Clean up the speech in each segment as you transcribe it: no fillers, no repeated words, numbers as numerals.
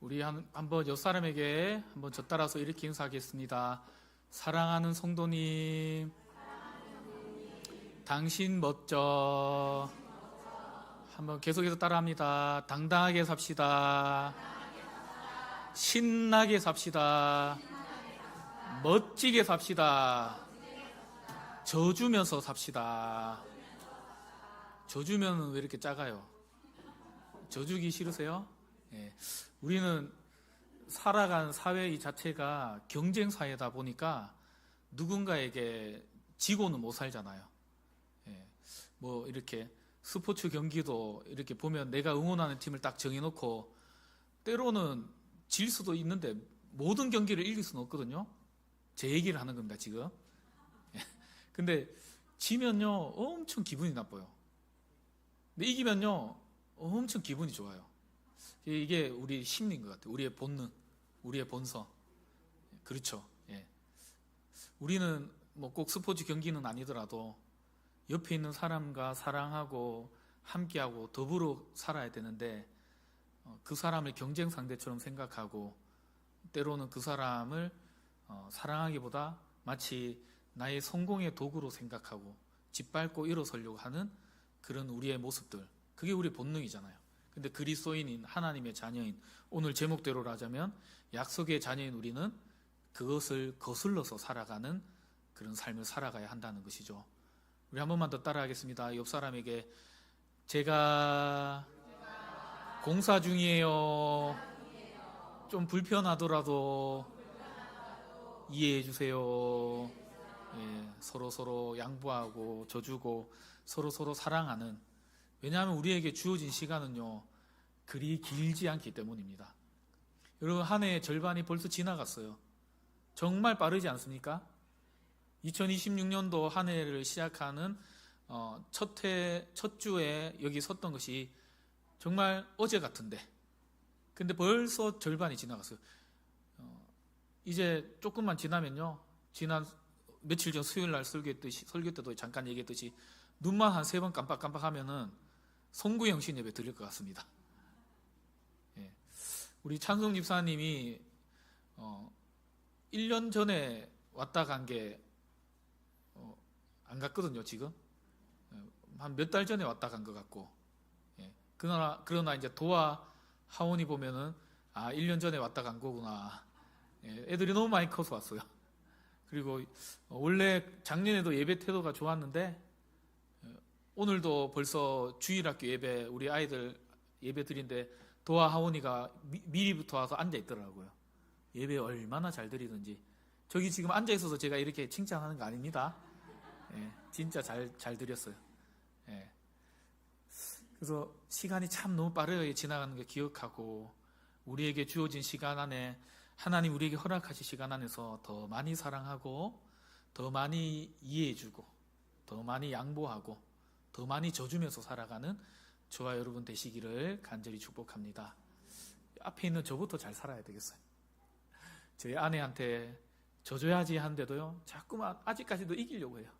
우리 한번 옆 사람에게 한번 저 따라서 이렇게 인사하겠습니다. 사랑하는 성도님, 당신 멋져. 한번 계속해서 따라합니다. 당당하게 삽시다. 신나게 삽시다. 멋지게 삽시다. 져주면서 삽시다. 져주면 왜 이렇게 작아요? 져주기 싫으세요? 예. 우리는 살아간 사회 이 자체가 경쟁 사회다 보니까 누군가에게 지고는 못 살잖아요. 예. 뭐 이렇게 스포츠 경기도 이렇게 보면 내가 응원하는 팀을 딱 정해놓고 때로는 질 수도 있는데 모든 경기를 이길 수는 없거든요. 제 얘기를 하는 겁니다, 지금. 예. 근데 지면요 엄청 기분이 나빠요. 근데 이기면요 엄청 기분이 좋아요. 이게 우리 심리인 것 같아요. 우리의 본능, 우리의 본성. 그렇죠. 예. 우리는 뭐 꼭 스포츠 경기는 아니더라도 옆에 있는 사람과 사랑하고 함께하고 더불어 살아야 되는데 그 사람을 경쟁 상대처럼 생각하고 때로는 그 사람을 사랑하기보다 마치 나의 성공의 도구로 생각하고 짓밟고 일어서려고 하는 그런 우리의 모습들, 그게 우리 본능이잖아요. 근데 그리스도인인 하나님의 자녀인, 오늘 제목대로 하자면 약속의 자녀인 우리는 그것을 거슬러서 살아가는 그런 삶을 살아가야 한다는 것이죠. 우리 한 번만 더 따라하겠습니다. 옆 사람에게 제가 공사 중이에요. 좀 불편하더라도 이해해 주세요. 예, 서로 양보하고 져주고 서로 사랑하는, 왜냐하면 우리에게 주어진 시간은요 그리 길지 않기 때문입니다. 여러분, 한 해의 절반이 벌써 지나갔어요. 정말 빠르지 않습니까? 2026년도 한 해를 시작하는 첫 주에 여기 섰던 것이 정말 어제 같은데, 근데 벌써 절반이 지나갔어요. 이제 조금만 지나면요, 지난 며칠 전 수요일 날 설교 때도 잠깐 얘기했듯이 눈만 한 3번 깜빡깜빡하면은 송구영신 예배 드릴 것 같습니다. 예. 우리 찬송 집사님이 1년 전에 왔다 간 게 안 갔거든요, 지금. 한 몇 달 전에 왔다 간 것 같고. 예. 그러나 이제 도와 하원이 보면은 1년 전에 왔다 간 거구나. 예. 애들이 너무 많이 커서 왔어요. 그리고 원래 작년에도 예배 태도가 좋았는데 오늘도 벌써 주일학교 예배, 우리 아이들 예배 드린데 도와 하원이가 미리부터 와서 앉아 있더라고요. 예배 얼마나 잘 드리든지. 저기 지금 앉아 있어서 제가 이렇게 칭찬하는 거 아닙니다. 예, 진짜 잘 드렸어요. 예. 그래서 시간이 참 너무 빠르게 지나가는 걸 기억하고, 우리에게 주어진 시간 안에, 하나님 우리에게 허락하신 시간 안에서 더 많이 사랑하고 더 많이 이해해주고 더 많이 양보하고 더 많이 져주면서 살아가는 저와 여러분 되시기를 간절히 축복합니다. 앞에 있는 저부터 잘 살아야 되겠어요. 저희 아내한테 져줘야지 하는데도요 자꾸만 아직까지도 이기려고 해요.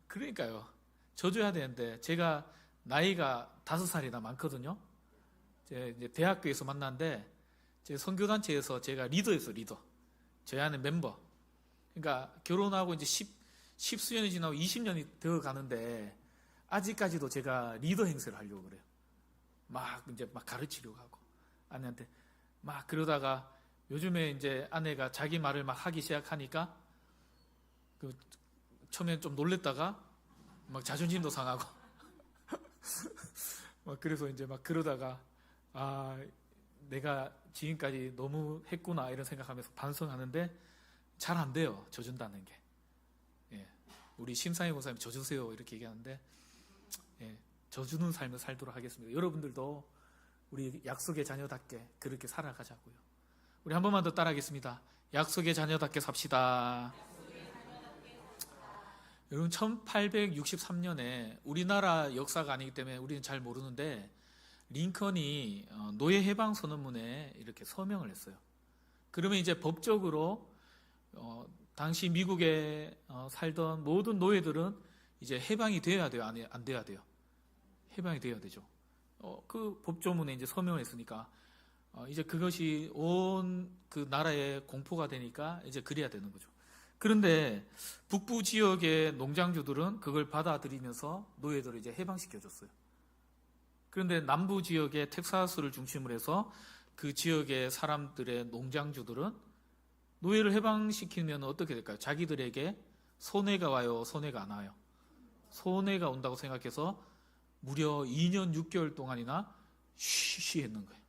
그러니까요, 져줘야 되는데 제가 나이가 5살이나 많거든요. 이제 대학교에서 만났는데 제 선교단체에서 제가 리더였어요, 리더. 저희 안에 멤버. 그러니까 결혼하고 이제 십수년이 지나고 20년이 되어 가는데 아직까지도 제가 리더 행세를 하려고 그래요. 막 가르치려고 하고 아내한테 막 그러다가 요즘에 이제 아내가 자기 말을 막 하기 시작하니까 처음엔 좀 놀랬다가 막 자존심도 상하고 막 그래서 이제 막 그러다가 내가 지금까지 너무 했구나 이런 생각하면서 반성하는데 잘 안 돼요, 져준다는 게. 예. 우리 심상희 목사님 져주세요 이렇게 얘기하는데 져주는 삶을 살도록 하겠습니다. 여러분들도 우리 약속의 자녀답게 그렇게 살아가자고요. 우리 한 번만 더 따라하겠습니다. 약속의 자녀답게 삽시다. 여러분, 1863년에 우리나라 역사가 아니기 때문에 우리는 잘 모르는데 링컨이 노예 해방 선언문에 이렇게 서명을 했어요. 그러면 이제 법적으로 당시 미국에 살던 모든 노예들은 이제 해방이 되어야 돼요, 안 돼야 돼요? 해방이 되어야 되죠. 그 법조문에 이제 서명을 했으니까 이제 그것이 온 그 나라에 공포가 되니까 이제 그래야 되는 거죠. 그런데 북부 지역의 농장주들은 그걸 받아들이면서 노예들을 이제 해방시켜줬어요. 그런데 남부 지역의 텍사스를 중심으로 해서 그 지역의 사람들의 농장주들은 노예를 해방시키면 어떻게 될까요? 자기들에게 손해가 와요, 손해가 안 와요? 손해가 온다고 생각해서 무려 2년 6개월 동안이나 쉬쉬했는 거예요.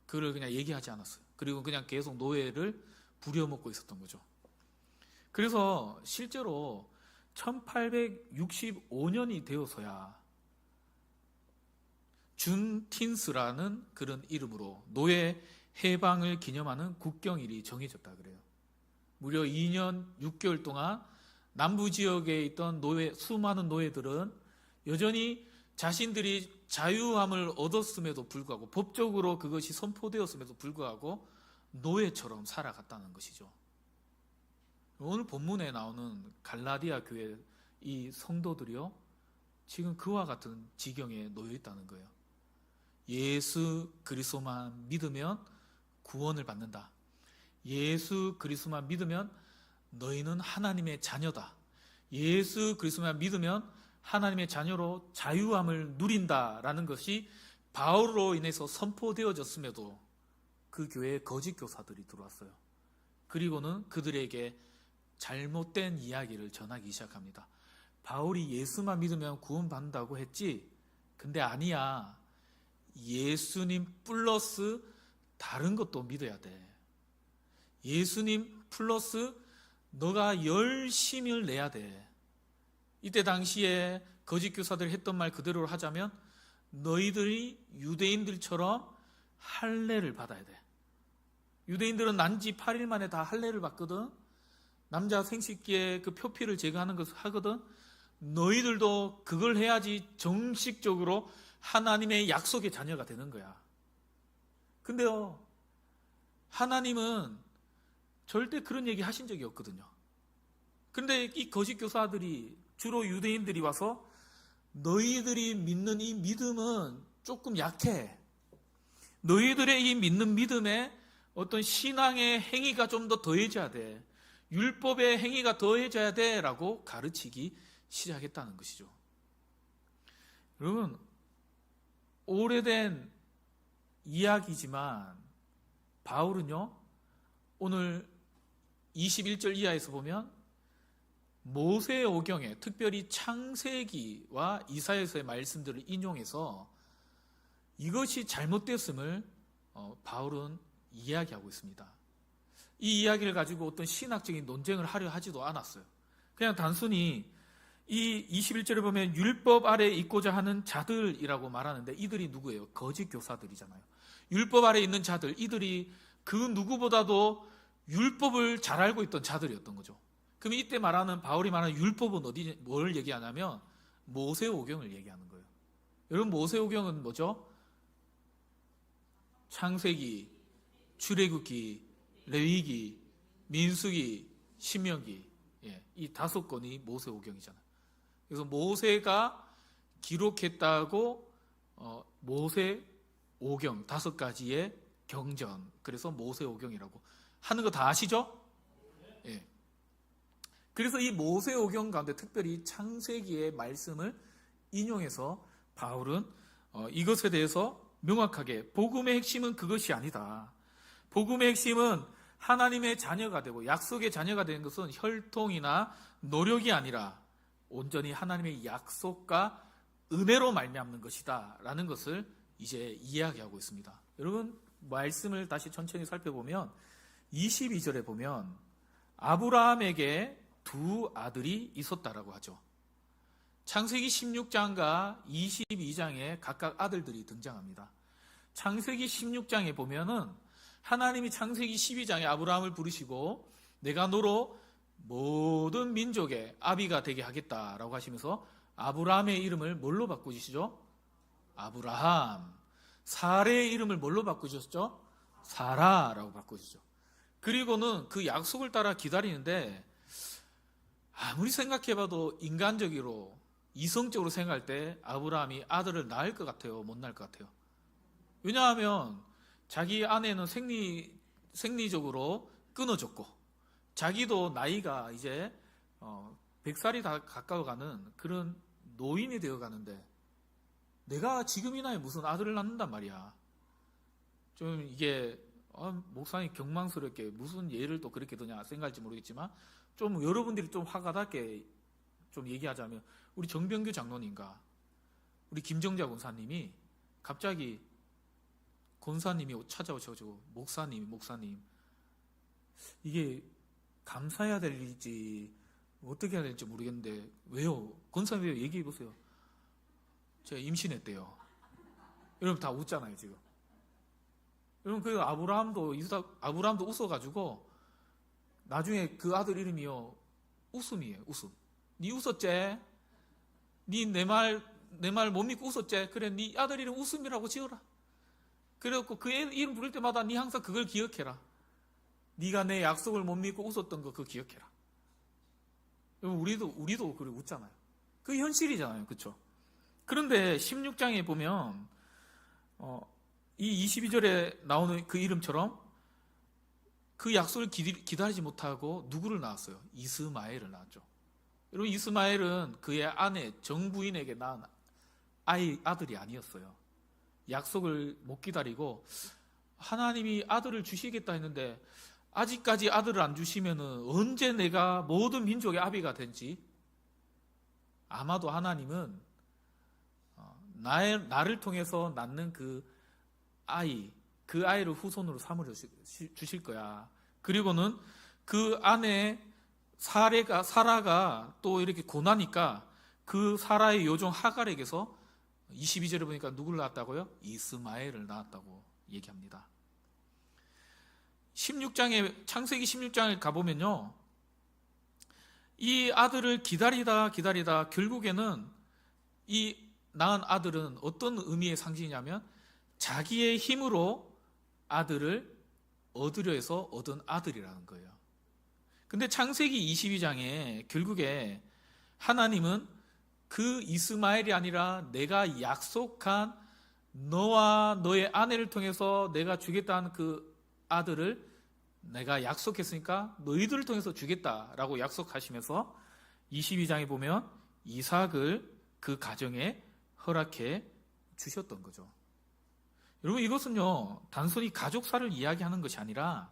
그걸 그냥 얘기하지 않았어요. 그리고 그냥 계속 노예를 부려먹고 있었던 거죠. 그래서 실제로 1865년이 되어서야 준틴스라는 그런 이름으로 노예 해방을 기념하는 국경일이 정해졌다 그래요. 무려 2년 6개월 동안 남부 지역에 있던 수많은 노예들은 여전히 자신들이 자유함을 얻었음에도 불구하고 법적으로 그것이 선포되었음에도 불구하고 노예처럼 살아갔다는 것이죠. 오늘 본문에 나오는 갈라디아 교회 이 성도들이요, 지금 그와 같은 지경에 놓여 있다는 거예요. 예수 그리스도만 믿으면 구원을 받는다. 예수 그리스도만 믿으면 너희는 하나님의 자녀다. 예수 그리스도만 믿으면 하나님의 자녀로 자유함을 누린다라는 것이 바울로 인해서 선포되어졌음에도 그 교회에 거짓 교사들이 들어왔어요. 그리고는 그들에게 잘못된 이야기를 전하기 시작합니다. 바울이 예수만 믿으면 구원받는다고 했지? 근데 아니야. 예수님 플러스 다른 것도 믿어야 돼. 예수님 플러스 너가 열심을 내야 돼. 이때 당시에 거짓 교사들이 했던 말 그대로 하자면 너희들이 유대인들처럼 할례를 받아야 돼. 유대인들은 난지 8일 만에 다 할례를 받거든. 남자 생식기에 그 표피를 제거하는 것을 하거든. 너희들도 그걸 해야지 정식적으로 하나님의 약속의 자녀가 되는 거야. 근데요, 하나님은 절대 그런 얘기 하신 적이 없거든요. 그런데 이 거짓 교사들이, 주로 유대인들이 와서 너희들이 믿는 이 믿음은 조금 약해. 너희들의 이 믿는 믿음에 어떤 신앙의 행위가 좀 더 더해져야 돼. 율법의 행위가 더해져야 돼 라고 가르치기 시작했다는 것이죠. 여러분, 오래된 이야기지만 바울은요, 오늘 21절 이하에서 보면 모세오경에, 특별히 창세기와 이사야서의 말씀들을 인용해서 이것이 잘못됐음을 바울은 이야기하고 있습니다. 이 이야기를 가지고 어떤 신학적인 논쟁을 하려 하지도 않았어요. 그냥 단순히 이 21절에 보면 율법 아래 있고자 하는 자들이라고 말하는데 이들이 누구예요? 거짓 교사들이잖아요. 율법 아래 있는 자들, 이들이 그 누구보다도 율법을 잘 알고 있던 자들이었던 거죠. 그럼 이때 말하는, 바울이 말하는 율법은 뭘 얘기하냐면 모세오경을 얘기하는 거예요. 여러분, 모세오경은 뭐죠? 창세기, 출애굽기, 레위기, 민수기, 신명기, 이 5권이 모세오경이잖아요. 그래서 모세가 기록했다고 모세오경 5가지의 경전, 그래서 모세오경이라고 하는 거 다 아시죠? 예. 그래서 이 모세오경 가운데 특별히 창세기의 말씀을 인용해서 바울은 이것에 대해서 명확하게, 복음의 핵심은 그것이 아니다. 복음의 핵심은 하나님의 자녀가 되고 약속의 자녀가 되는 것은 혈통이나 노력이 아니라 온전히 하나님의 약속과 은혜로 말미암는 것이다 라는 것을 이제 이야기하고 있습니다. 여러분, 말씀을 다시 천천히 살펴보면 22절에 보면 아브라함에게 2 아들이 있었다라고 하죠. 창세기 16장과 22장에 각각 아들들이 등장합니다. 창세기 16장에 보면은 하나님이 창세기 12장에 아브라함을 부르시고 내가 너로 모든 민족의 아비가 되게 하겠다라고 하시면서 아브라함의 이름을 뭘로 바꾸시죠? 아브라함. 사레의 이름을 뭘로 바꾸셨죠? 사라라고 바꾸시죠. 그리고는 그 약속을 따라 기다리는데 아무리 생각해봐도 인간적으로, 이성적으로 생각할 때 아브라함이 아들을 낳을 것 같아요? 못 낳을 것 같아요? 왜냐하면 자기 아내는 생리적으로 끊어졌고, 자기도 나이가 이제 100살이 다 가까워가는 그런 노인이 되어가는데, 내가 지금 이 나이에 무슨 아들을 낳는단 말이야. 좀 이게 목사님 경망스럽게 무슨 예를 또 그렇게 드냐 생각할지 모르겠지만, 좀 여러분들이 좀 화가 나게 좀 얘기하자면, 우리 정병규 장로님과 우리 김정자 권사님이 갑자기 권사님이 찾아오셔가지고 목사님 이게 감사해야 될 일인지 어떻게 해야 될지 모르겠는데 왜요? 권사님 왜 얘기해 보세요. 제가 임신했대요. 여러분 다 웃잖아요 지금. 여러분 그 아브라함도 웃어가지고 나중에 그 아들 이름이요 웃음이에요. 웃음. 니 웃었제? 니 내 말 못 믿고 웃었제? 그래 니 아들 이름 웃음이라고 지어라. 그래갖고 그 이름 부를 때마다 니 항상 그걸 기억해라. 니가 내 약속을 못 믿고 웃었던 거 그거 기억해라. 우리도 그래 웃잖아요. 그게 현실이잖아요. 그렇죠? 그런데 16장에 보면 이 22절에 나오는 그 이름처럼 그 약속을 기다리지 못하고 누구를 낳았어요? 이스마엘을 낳았죠. 여러분 이스마엘은 그의 아내 정부인에게 낳은 아들이 아니었어요. 약속을 못 기다리고 하나님이 아들을 주시겠다 했는데 아직까지 아들을 안 주시면 언제 내가 모든 민족의 아비가 된지, 아마도 하나님은 나를 통해서 낳는 그 아이를 후손으로 삼으려 주실 거야. 그리고는 그 아내 사라가 또 이렇게 고나니까 그 사라의 요종 하갈에게서 22절에 보니까 누구를 낳았다고요? 이스마엘을 낳았다고 얘기합니다. 16장에 창세기 16장에 가보면요, 이 아들을 기다리다 결국에는 이 낳은 아들은 어떤 의미의 상징이냐면 자기의 힘으로 아들을 얻으려 해서 얻은 아들이라는 거예요. 근데 창세기 22장에 결국에 하나님은 그 이스마엘이 아니라 내가 약속한 너와 너의 아내를 통해서 내가 주겠다는 그 아들을 내가 약속했으니까 너희들을 통해서 주겠다라고 약속하시면서 22장에 보면 이삭을 그 가정에 허락해 주셨던 거죠. 여러분 이것은요 단순히 가족사를 이야기하는 것이 아니라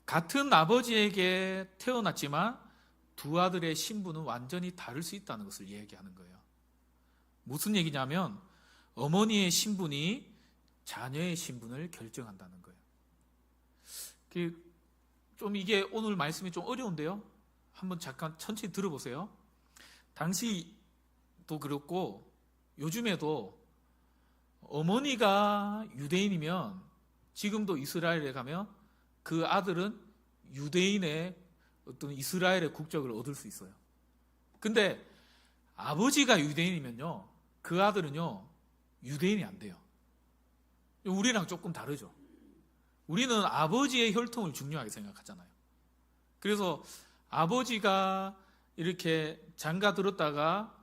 같은 아버지에게 태어났지만 두 아들의 신분은 완전히 다를 수 있다는 것을 이야기하는 거예요. 무슨 얘기냐면 어머니의 신분이 자녀의 신분을 결정한다는 거예요. 좀 이게 오늘 말씀이 좀 어려운데요. 한번 잠깐 천천히 들어보세요. 당시도 그렇고 요즘에도 어머니가 유대인이면 지금도 이스라엘에 가면 그 아들은 유대인의 어떤 이스라엘의 국적을 얻을 수 있어요. 근데 아버지가 유대인이면요, 그 아들은요 유대인이 안 돼요. 우리랑 조금 다르죠. 우리는 아버지의 혈통을 중요하게 생각하잖아요. 그래서 아버지가 이렇게 장가 들었다가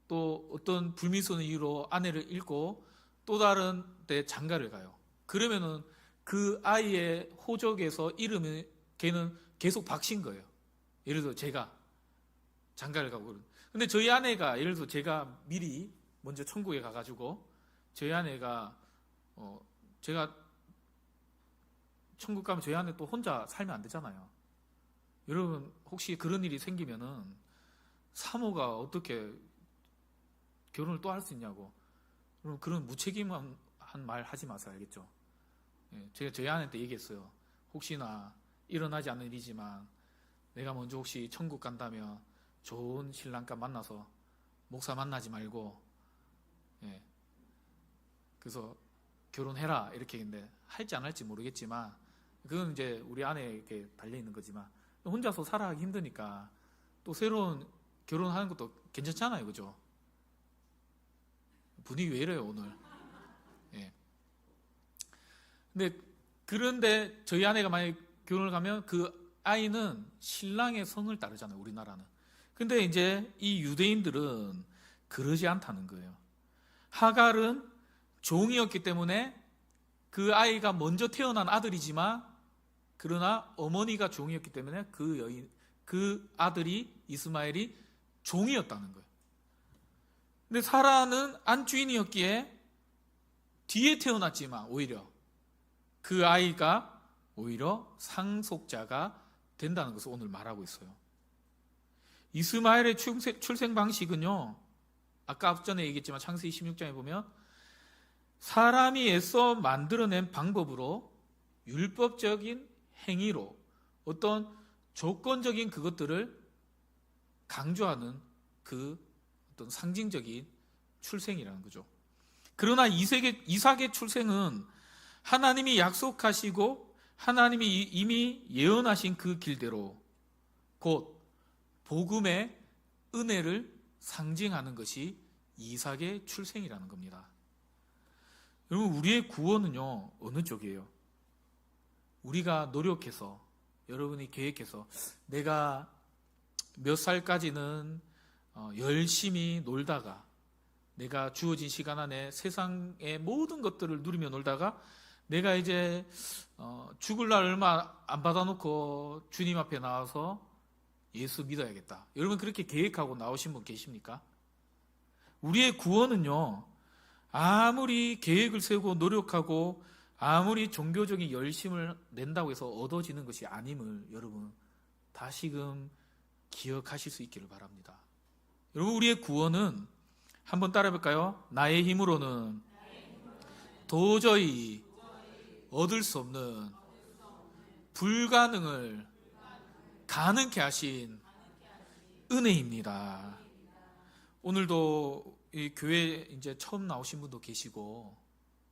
또 어떤 불미스러운 이유로 아내를 잃고 또 다른 데 장가를 가요. 그러면은 그 아이의 호적에서 이름이 걔는 계속 박신 거예요. 예를 들어 제가 장가를 가고 그런. 근데 저희 아내가 예를 들어 제가 미리 먼저 천국에 가가지고 저희 아내가 제가 천국 가면 저희 아내 또 혼자 살면 안 되잖아요. 여러분 혹시 그런 일이 생기면은 사모가 어떻게 결혼을 또 할 수 있냐고. 여러분 그런 무책임한 말 하지 마세요. 알겠죠? 제가 저희 아내한테 얘기했어요. 혹시나 일어나지 않는 일이지만 내가 먼저 혹시 천국 간다면 좋은 신랑감 만나서 목사 만나지 말고 그래서 결혼해라 이렇게 했는데 할지 안 할지 모르겠지만 그건 이제 우리 아내에게 달려있는 거지만 혼자서 살아가기 힘드니까 또 새로운 결혼하는 것도 괜찮잖아요. 그죠? 분위기 왜 이래요 오늘? 그런데 저희 아내가 만약에 결혼을 가면 그 아이는 신랑의 성을 따르잖아요. 우리나라는. 근데 이제 이 유대인들은 그러지 않다는 거예요. 하갈은 종이었기 때문에 그 아이가 먼저 태어난 아들이지만 그러나 어머니가 종이었기 때문에 그 아들이 이스마엘이 종이었다는 거예요. 근데 사라는 안주인이었기에 뒤에 태어났지만 오히려 그 아이가 오히려 상속자가 된다는 것을 오늘 말하고 있어요. 이스마엘의 출생 방식은요, 아까 앞전에 얘기했지만 창세기 16장에 보면 사람이 애써 만들어낸 방법으로 율법적인 행위로 어떤 조건적인 그것들을 강조하는 그 어떤 상징적인 출생이라는 거죠. 그러나 이삭의 출생은 하나님이 약속하시고 하나님이 이미 예언하신 그 길대로 곧 복음의 은혜를 상징하는 것이 이삭의 출생이라는 겁니다. 여러분, 우리의 구원은요, 어느 쪽이에요? 우리가 노력해서, 여러분이 계획해서 내가 몇 살까지는 열심히 놀다가 내가 주어진 시간 안에 세상의 모든 것들을 누리며 놀다가 내가 이제 죽을 날 얼마 안 받아놓고 주님 앞에 나와서 예수 믿어야겠다. 여러분 그렇게 계획하고 나오신 분 계십니까? 우리의 구원은요, 아무리 계획을 세우고 노력하고 아무리 종교적인 열심을 낸다고 해서 얻어지는 것이 아님을 여러분 다시금 기억하실 수 있기를 바랍니다. 여러분, 우리의 구원은 한번 따라해볼까요? 나의 힘으로는 도저히 얻을 수 없는 불가능을 가능케 하신 은혜입니다. 오늘도 이 교회 이제 처음 나오신 분도 계시고,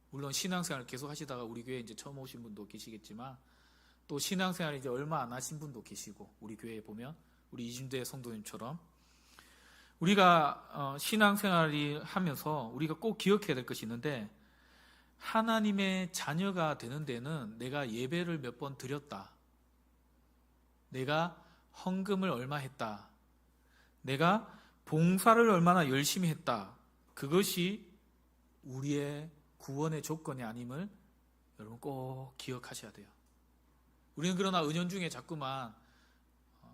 물론 신앙생활을 계속 하시다가 우리 교회에 이제 처음 오신 분도 계시겠지만, 또 신앙생활 이제 얼마 안 하신 분도 계시고, 우리 교회에 보면 우리 이준대 성도님처럼 우리가 신앙생활이 하면서 우리가 꼭 기억해야 될 것이 있는데, 하나님의 자녀가 되는 데는 내가 예배를 몇 번 드렸다, 내가 헌금을 얼마 했다, 내가 봉사를 얼마나 열심히 했다, 그것이 우리의 구원의 조건이 아님을 여러분 꼭 기억하셔야 돼요. 우리는 그러나 은연중에 자꾸만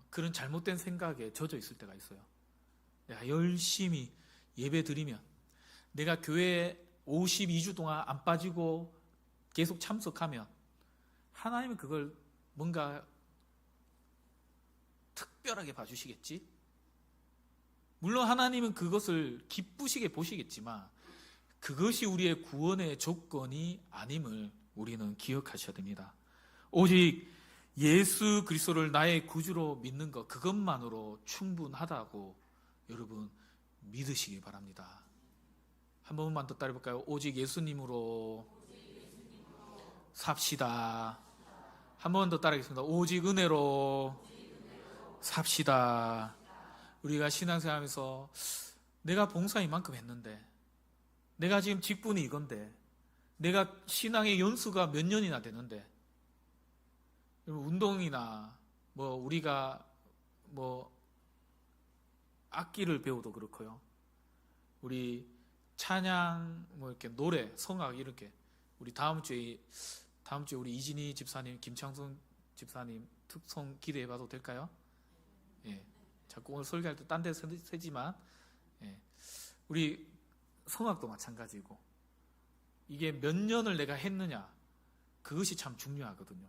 그런 잘못된 생각에 젖어 있을 때가 있어요. 내가 열심히 예배 드리면, 내가 교회에 52주 동안 안 빠지고 계속 참석하면 하나님은 그걸 뭔가 특별하게 봐주시겠지? 물론 하나님은 그것을 기쁘시게 보시겠지만 그것이 우리의 구원의 조건이 아님을 우리는 기억하셔야 됩니다. 오직 예수 그리스도를 나의 구주로 믿는 것, 그것만으로 충분하다고 여러분 믿으시기 바랍니다. 한 번만 더 따라해볼까요? 오직 예수님으로 삽시다. 한 번 더 따라하겠습니다. 오직 은혜로 삽시다. 우리가 신앙생활하면서 내가 봉사 이만큼 했는데, 내가 지금 직분이 이건데, 내가 신앙의 연수가 몇 년이나 되는데, 운동이나 우리가 악기를 배워도 그렇고요, 우리 찬양, 이렇게 노래, 성악 이렇게 우리 다음 주에 우리 이진희 집사님, 김창순 집사님 특송 기대해봐도 될까요? 예. 자꾸 오늘 설교할 때 딴 데 세지만, 예. 우리 성악도 마찬가지고 이게 몇 년을 내가 했느냐, 그것이 참 중요하거든요.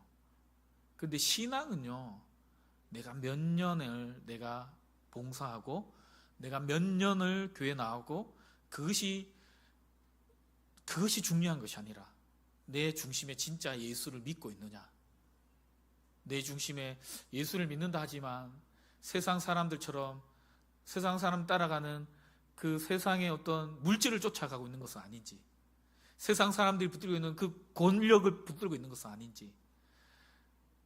근데 신앙은요, 내가 몇 년을 내가 봉사하고 내가 몇 년을 교회 나오고 그것이 중요한 것이 아니라 내 중심에 진짜 예수를 믿고 있느냐. 내 중심에 예수를 믿는다 하지만 세상 사람들처럼 세상 사람 따라가는 그 세상의 어떤 물질을 쫓아가고 있는 것은 아닌지, 세상 사람들이 붙들고 있는 그 권력을 붙들고 있는 것은 아닌지,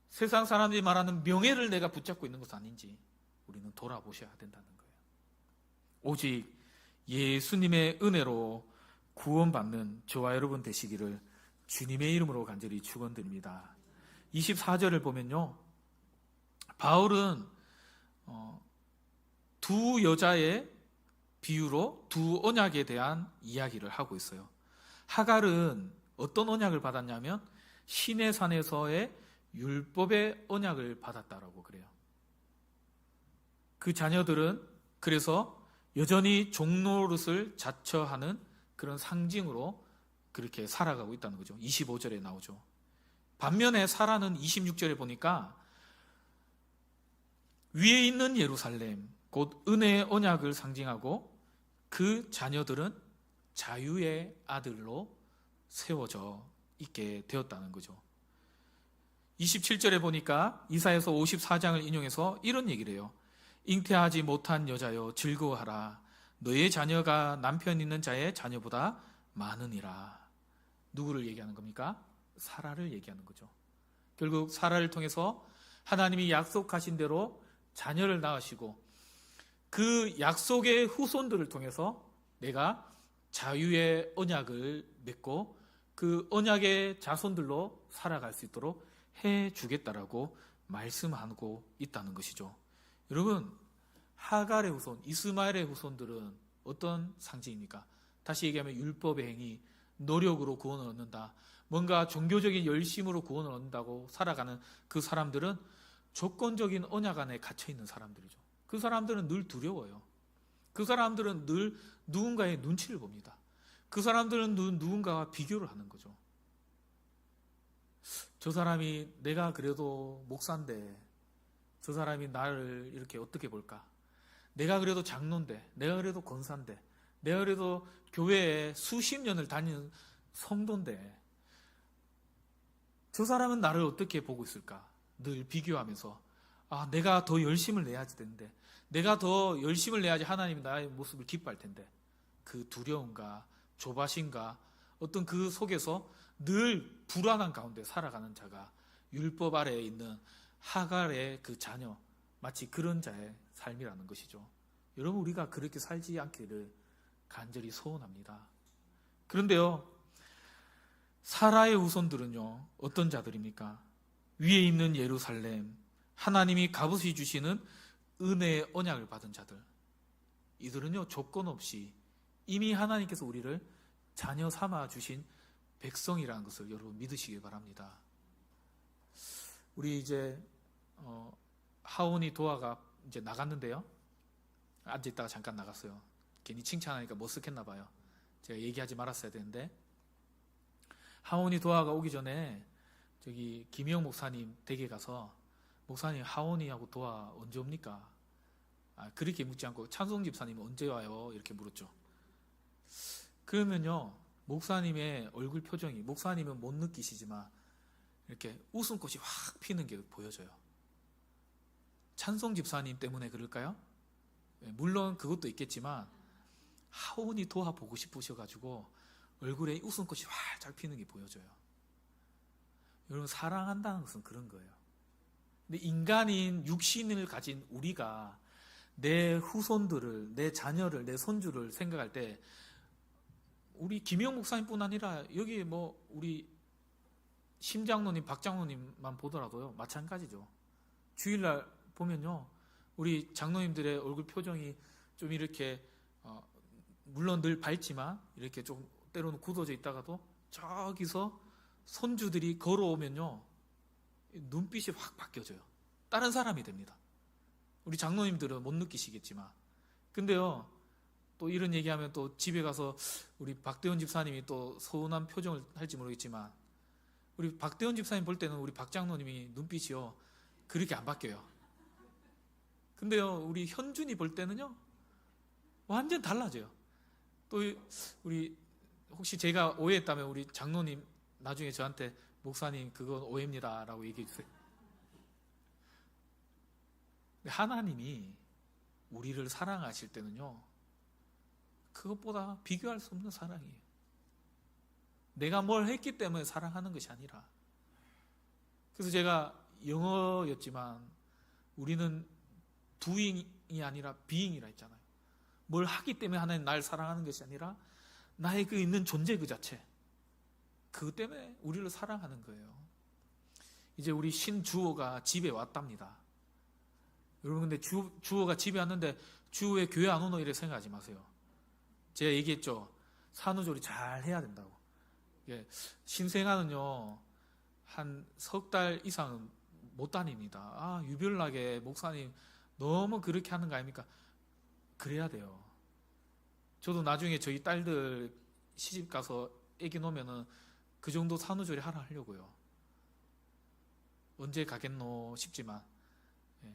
세상 사람들이 말하는 명예를 내가 붙잡고 있는 것은 아닌지 우리는 돌아보셔야 된다는 거예요. 오직 예수님의 은혜로 구원받는 저와 여러분 되시기를 주님의 이름으로 간절히 축원드립니다. 24절을 보면요, 바울은 두 여자의 비유로 두 언약에 대한 이야기를 하고 있어요. 하갈은 어떤 언약을 받았냐면 시내산에서의 율법의 언약을 받았다라고 그래요. 그 자녀들은 그래서 여전히 종노릇을 자처하는 그런 상징으로 그렇게 살아가고 있다는 거죠. 25절에 나오죠. 반면에 사라는 26절에 보니까 위에 있는 예루살렘, 곧 은혜의 언약을 상징하고 그 자녀들은 자유의 아들로 세워져 있게 되었다는 거죠. 27절에 보니까 이사야서 54장을 인용해서 이런 얘기를 해요. 잉태하지 못한 여자여 즐거워하라. 너의 자녀가 남편 있는 자의 자녀보다 많으니라. 누구를 얘기하는 겁니까? 사라를 얘기하는 거죠. 결국 사라를 통해서 하나님이 약속하신 대로 자녀를 낳으시고 그 약속의 후손들을 통해서 내가 자유의 언약을 맺고 그 언약의 자손들로 살아갈 수 있도록 해주겠다라고 말씀하고 있다는 것이죠. 여러분, 하갈의 후손, 이스마엘의 후손들은 어떤 상징입니까? 다시 얘기하면 율법의 행위, 노력으로 구원을 얻는다. 뭔가 종교적인 열심으로 구원을 얻는다고 살아가는 그 사람들은 조건적인 언약 안에 갇혀있는 사람들이죠. 그 사람들은 늘 두려워요. 그 사람들은 늘 누군가의 눈치를 봅니다. 그 사람들은 누군가와 비교를 하는 거죠. 저 사람이 내가 그래도 목사인데 저 사람이 나를 이렇게 어떻게 볼까? 내가 그래도 장로인데, 내가 그래도 권사인데, 내가 그래도 교회에 수십 년을 다니는 성도인데 저 사람은 나를 어떻게 보고 있을까? 늘 비교하면서 내가 더 열심을 내야지 되는데, 내가 더 열심을 내야지 하나님이 나의 모습을 기뻐할 텐데, 그 두려움과 조바심과 어떤 그 속에서 늘 불안한 가운데 살아가는 자가 율법 아래에 있는 하갈의 그 자녀, 마치 그런 자의 삶이라는 것이죠. 여러분, 우리가 그렇게 살지 않기를 간절히 소원합니다. 그런데요, 사라의 후손들은요, 어떤 자들입니까? 위에 있는 예루살렘, 하나님이 값없이 주시는 은혜의 언약을 받은 자들. 이들은요, 조건 없이 이미 하나님께서 우리를 자녀 삼아 주신 백성이라는 것을 여러분 믿으시기 바랍니다. 우리 이제 하온이 도아가 이제 나갔는데요. 앉아있다가 잠깐 나갔어요. 괜히 칭찬하니까 머쓱했나 봐요. 제가 얘기하지 말았어야 되는데, 하온이 도아가 오기 전에 저기 김희영 목사님 댁에 가서, 목사님 하온이하고 도아 언제 옵니까? 그렇게 묻지 않고 찬송 집사님 언제 와요? 이렇게 물었죠. 그러면요, 목사님의 얼굴 표정이, 목사님은 못 느끼시지만 이렇게 웃음꽃이 확 피는 게 보여져요. 찬송 집사님 때문에 그럴까요? 물론 그것도 있겠지만 하온이 도아 보고 싶으셔가지고 얼굴에 웃음꽃이 활짝 피는 게 보여져요. 여러분, 사랑한다는 것은 그런 거예요. 근데 인간인 육신을 가진 우리가 내 후손들을, 내 자녀를, 내 손주를 생각할 때 우리 김영 목사님뿐 아니라 여기 우리 심장로님, 박장로님만 보더라도요, 마찬가지죠. 주일날 보면요, 우리 장로님들의 얼굴 표정이 좀 이렇게 물론 늘 밝지만 이렇게 좀 때로는 굳어져 있다가도 저기서 손주들이 걸어오면요, 눈빛이 확 바뀌어져요. 다른 사람이 됩니다. 우리 장로님들은 못 느끼시겠지만. 근데요, 또 이런 얘기하면 또 집에 가서 우리 박대원 집사님이 또 서운한 표정을 할지 모르겠지만, 우리 박대원 집사님 볼 때는 우리 박장로님이 눈빛이요, 그렇게 안 바뀌어요. 근데요, 우리 현준이 볼 때는요, 완전 달라져요. 또 우리 혹시 제가 오해했다면 우리 장로님 나중에 저한테 목사님 그건 오해입니다 라고 얘기해 주세요. 하나님이 우리를 사랑하실 때는요, 그것보다 비교할 수 없는 사랑이에요. 내가 뭘 했기 때문에 사랑하는 것이 아니라. 그래서 제가 영어였지만 우리는 doing이 아니라 being이라 했잖아요. 뭘 하기 때문에 하나님 날 사랑하는 것이 아니라 나의 그 있는 존재 그 자체, 그것 때문에 우리를 사랑하는 거예요. 이제 우리 신주호가 집에 왔답니다. 여러분, 근데 주호가 집에 왔는데 주호 왜 교회 안 오노 이래 생각하지 마세요. 제가 얘기했죠. 산후조리 잘 해야 된다고. 예, 신생아는요 한 석 달 이상은 못 다닙니다. 유별나게 목사님 너무 그렇게 하는 거 아닙니까? 그래야 돼요. 저도 나중에 저희 딸들 시집 가서 애기 놓으면은 그 정도 산후조리 하라 하려고요. 언제 가겠노 싶지만. 예.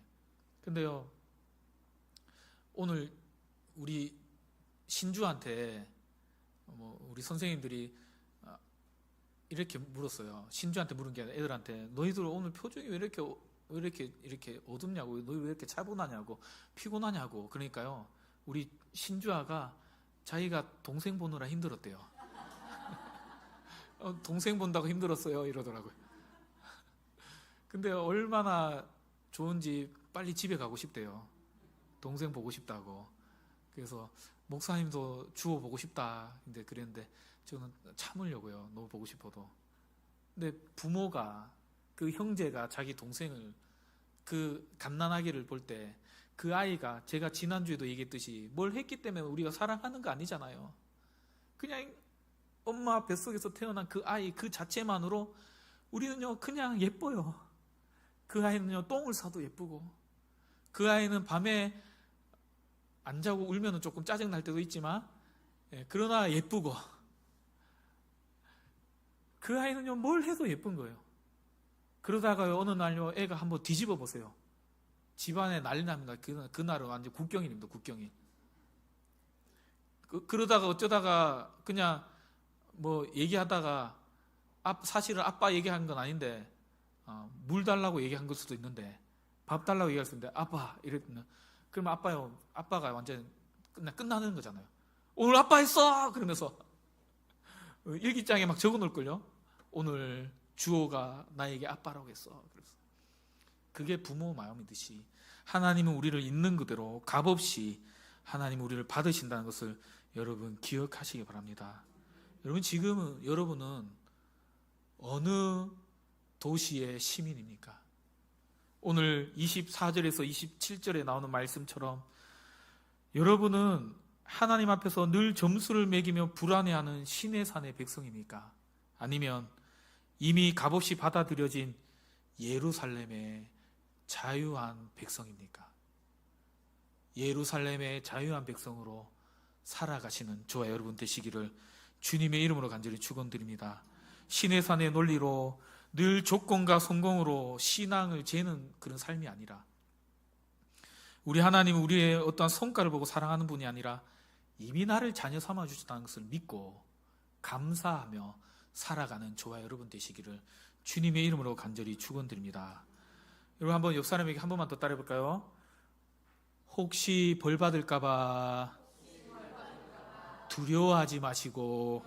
근데요, 오늘 우리 신주한테 우리 선생님들이 이렇게 물었어요. 신주한테 물은 게 아니라 애들한테, 너희들 오늘 표정이 왜 이렇게 어둡냐고, 너희 왜 이렇게 차분하냐고, 피곤하냐고. 그러니까요, 우리 신주아가 자기가 동생 보느라 힘들었대요. 동생 본다고 힘들었어요 이러더라고요. 근데 얼마나 좋은지 빨리 집에 가고 싶대요. 동생 보고 싶다고. 그래서 목사님도 주워 보고 싶다 근데 그랬는데 저는 참으려고요. 너무 보고 싶어도. 근데 부모가, 그 형제가 자기 동생을, 그 갓난아기를 볼 때 그 아이가, 제가 지난주에도 얘기했듯이 뭘 했기 때문에 우리가 사랑하는 거 아니잖아요. 그냥 엄마 뱃속에서 태어난 그 아이 그 자체만으로 우리는요 그냥 예뻐요. 그 아이는요 똥을 싸도 예쁘고, 그 아이는 밤에 안 자고 울면은 조금 짜증 날 때도 있지만, 그러나 예쁘고, 그 아이는요 뭘 해도 예쁜 거예요. 그러다가요 어느 날요 애가 한번 뒤집어 보세요. 집안에 난리 납니다. 그날은 완전 국경일입니다. 국경일. 그러다가 어쩌다가 그냥 뭐 얘기하다가 사실은 아빠 얘기한 건 아닌데 물 달라고 얘기한 걸 수도 있는데, 밥 달라고 얘기할 수 있는데 아빠 이랬나, 그러면 아빠가 완전 끝나는 거잖아요. 오늘 아빠 했어 그러면서 일기장에 막 적어 놓을걸요. 오늘 주호가 나에게 아빠라고 했어. 그래서 그게 부모 마음이듯이 하나님은 우리를 있는 그대로 값없이 하나님은 우리를 받으신다는 것을 여러분 기억하시기 바랍니다. 여러분 지금은 여러분은 어느 도시의 시민입니까? 오늘 24절에서 27절에 나오는 말씀처럼 여러분은 하나님 앞에서 늘 점수를 매기며 불안해하는 시내산의 백성입니까? 아니면 이미 값없이 받아들여진 예루살렘의 자유한 백성입니까? 예루살렘의 자유한 백성으로 살아가시는 저와 여러분 되시기를 주님의 이름으로 간절히 축원드립니다. 시내산의 논리로 늘 조건과 성공으로 신앙을 재는 그런 삶이 아니라, 우리 하나님은 우리의 어떠한 성과를 보고 사랑하는 분이 아니라 이미 나를 자녀 삼아 주셨다는 것을 믿고 감사하며 살아가는 저와 여러분 되시기를 주님의 이름으로 간절히 축원드립니다. 여러분 한번 옆 사람에게 한 번만 더 따라해 볼까요? 혹시 벌 받을까봐 두려워하지 마시고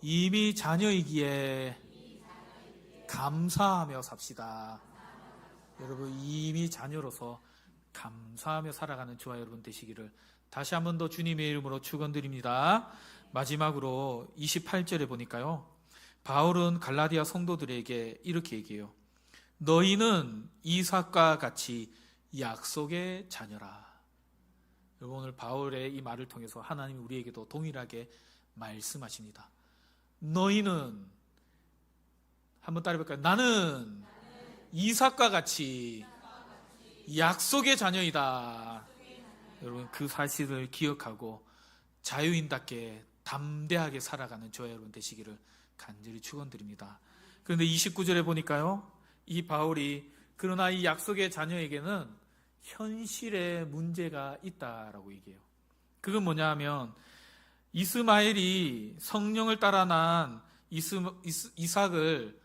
이미 자녀이기에 감사하며 삽시다. 여러분 이미 자녀로서 감사하며 살아가는 저와 여러분 되시기를 다시 한 번 더 주님의 이름으로 축원드립니다. 마지막으로 28절에 보니까요, 바울은 갈라디아 성도들에게 이렇게 얘기해요. 너희는 이삭과 같이 약속의 자녀라. 여러분 오늘 바울의 이 말을 통해서 하나님이 우리에게도 동일하게 말씀하십니다. 너희는, 한번 따라해볼까요? 나는 이삭과 같이 약속의 자녀이다. 여러분 그 사실을 기억하고 자유인답게 담대하게 살아가는 저와 여러분 되시기를 간절히 축원드립니다. 그런데 29절에 보니까요, 이 바울이 그러나 이 약속의 자녀에게는 현실의 문제가 있다라고 얘기해요. 그건 뭐냐 하면 이스마엘이 성령을 따라 난 이삭을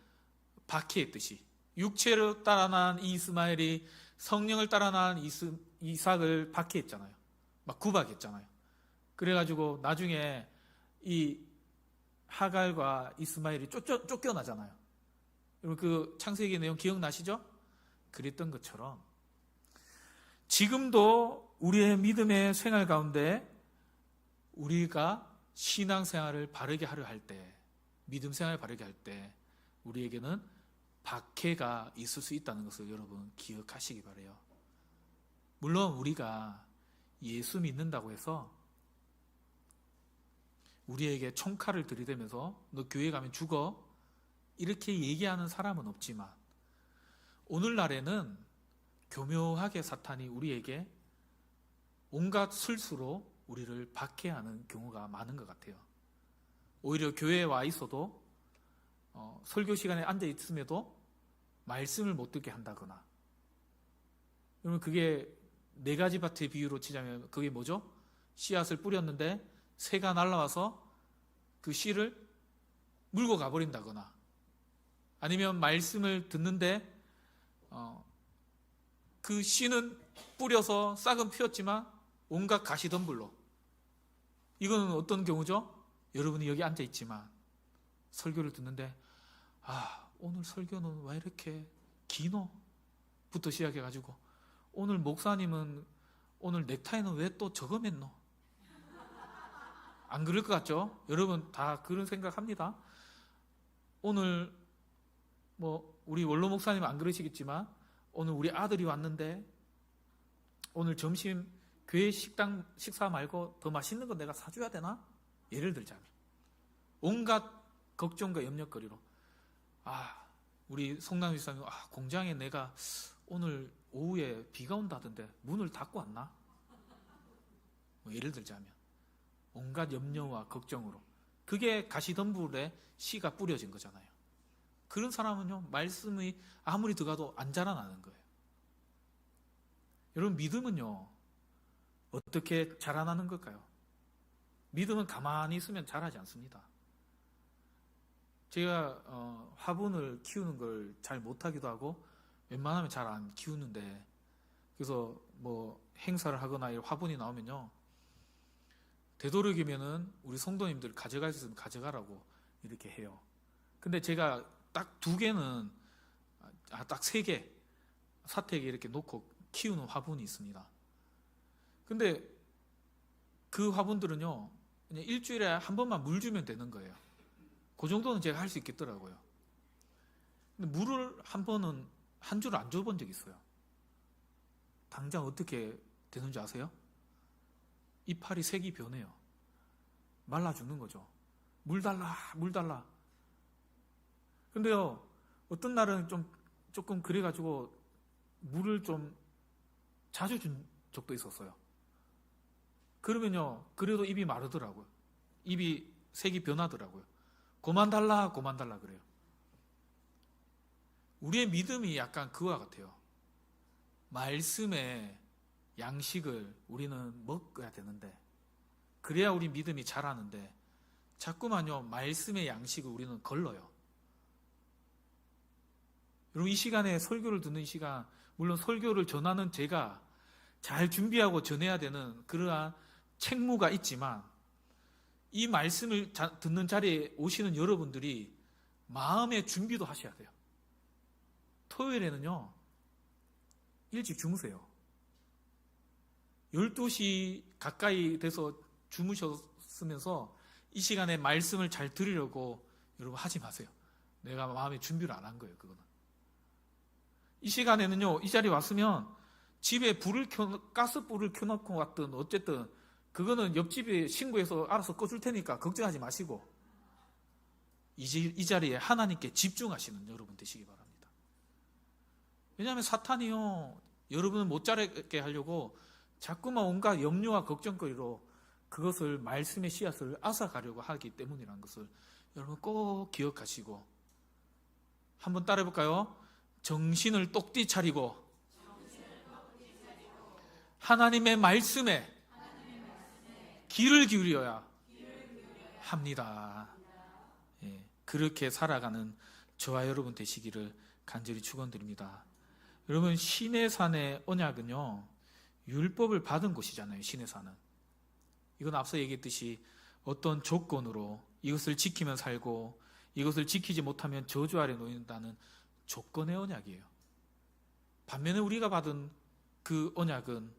박해했듯이, 육체로 따라 난 이스마엘이 성령을 따라 난 이삭을 박해했잖아요. 막 구박했잖아요. 그래가지고 나중에 이 하갈과 이스마엘이 쫓겨나잖아요. 여러분 그 창세기 내용 기억나시죠? 그랬던 것처럼 지금도 우리의 믿음의 생활 가운데 우리가 신앙생활을 바르게 하려 할 때, 믿음 생활을 바르게 할 때 우리에게는 박해가 있을 수 있다는 것을 여러분 기억하시기 바라요. 물론 우리가 예수 믿는다고 해서 우리에게 총칼을 들이대면서 너 교회 가면 죽어 이렇게 얘기하는 사람은 없지만, 오늘날에는 교묘하게 사탄이 우리에게 온갖 술수로 우리를 박해하는 경우가 많은 것 같아요. 오히려 교회에 와 있어도 설교 시간에 앉아 있음에도 말씀을 못 듣게 한다거나. 그러면 그게 4가지 밭의 비유로 치자면 그게 뭐죠? 씨앗을 뿌렸는데 새가 날아와서 그 씨를 물고 가버린다거나, 아니면 말씀을 듣는데 그 씨는 뿌려서 싹은 피었지만 온갖 가시덤불로. 이거는 어떤 경우죠? 여러분이 여기 앉아 있지만 설교를 듣는데 오늘 설교는 왜 이렇게 기노? 부터 시작해가지고 오늘 목사님은 오늘 넥타이는 왜 또 저거 맸노? 안 그럴 것 같죠? 여러분 다 그런 생각합니다. 오늘 우리 원로 목사님은 안 그러시겠지만 오늘 우리 아들이 왔는데 오늘 점심 교회 식사 말고 더 맛있는 거 내가 사줘야 되나? 예를 들자면 온갖 걱정과 염려거리로 우리 송남 집사님 공장에 내가 오늘 오후에 비가 온다던데 문을 닫고 왔나? 예를 들자면 온갖 염려와 걱정으로, 그게 가시덤불에 씨가 뿌려진 거잖아요. 그런 사람은요, 말씀이 아무리 들어가도 안 자라나는 거예요. 여러분, 믿음은요 어떻게 자라나는 걸까요? 믿음은 가만히 있으면 자라지 않습니다. 제가 화분을 키우는 걸 잘 못하기도 하고 웬만하면 잘 안 키우는데, 그래서 행사를 하거나 화분이 나오면요, 되도록이면은 우리 성도님들 가져갈 수 있으면 가져가라고 이렇게 해요. 근데 제가 딱 2개는 딱 3개 사택에 이렇게 놓고 키우는 화분이 있습니다. 근데 그 화분들은요 그냥 일주일에 한 번만 물 주면 되는 거예요. 그 정도는 제가 할 수 있겠더라고요. 근데 물을 한 줄을 안 줘본 적이 있어요. 당장 어떻게 되는지 아세요? 이파리 색이 변해요. 말라 죽는 거죠. 물 달라, 물 달라. 근데요, 어떤 날은 조금 그래가지고 물을 좀 자주 준 적도 있었어요. 그러면요, 그래도 입이 마르더라고요. 입이 색이 변하더라고요. 고만 달라, 고만 달라 그래요. 우리의 믿음이 약간 그와 같아요. 말씀의 양식을 우리는 먹어야 되는데, 그래야 우리 믿음이 자라는데, 자꾸만요 말씀의 양식을 우리는 걸러요. 여러분, 이 시간에 설교를 듣는 시간, 물론 설교를 전하는 제가 잘 준비하고 전해야 되는 그러한 책무가 있지만, 이 말씀을 듣는 자리에 오시는 여러분들이 마음의 준비도 하셔야 돼요. 토요일에는요 일찍 주무세요. 12시 가까이 돼서 주무셨으면서 이 시간에 말씀을 잘 들으려고 여러분 하지 마세요. 내가 마음의 준비를 안 한 거예요. 그거는 이 시간에는요, 이 자리에 왔으면 집에 가스불을 켜놓고 왔든 어쨌든 그거는 옆집에 신고해서 알아서 꺼줄 테니까 걱정하지 마시고 이 자리에 하나님께 집중하시는 여러분 되시기 바랍니다. 왜냐하면 사탄이요, 여러분을 못 자라게 하려고 자꾸만 온갖 염려와 걱정거리로 그것을 말씀의 씨앗을 앗아가려고 하기 때문이라는 것을 여러분 꼭 기억하시고, 한번 따라해볼까요? 정신을 똑띠 차리고 하나님의 말씀에 귀를 기울여야 합니다. 예, 그렇게 살아가는 저와 여러분 되시기를 간절히 축원드립니다. 여러분, 시내산의 언약은요 율법을 받은 곳이잖아요. 시내산은 이건 앞서 얘기했듯이 어떤 조건으로 이것을 지키면 살고 이것을 지키지 못하면 저주 아래 놓인다는 조건의 언약이에요. 반면에 우리가 받은 그 언약은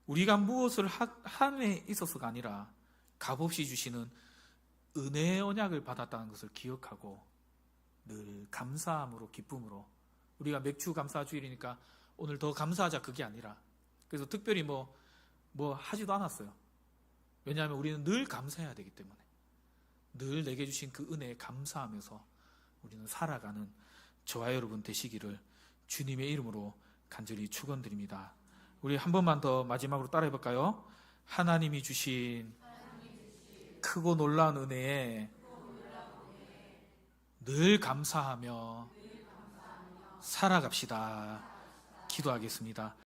우리가 무엇을 함에 있어서가 아니라 값없이 주시는 은혜의 언약을 받았다는 것을 기억하고 늘 감사함으로, 기쁨으로, 우리가 맥주 감사 주일이니까 오늘 더 감사하자 그게 아니라, 그래서 특별히 뭐 하지도 않았어요. 왜냐하면 우리는 늘 감사해야 되기 때문에. 늘 내게 주신 그 은혜에 감사하면서 우리는 살아가는 저와 여러분 되시기를 주님의 이름으로 간절히 축원드립니다. 우리 한 번만 더 마지막으로 따라해 볼까요? 하나님이 주신 크고 놀라운 은혜에 늘 감사하며 살아갑시다. 기도하겠습니다.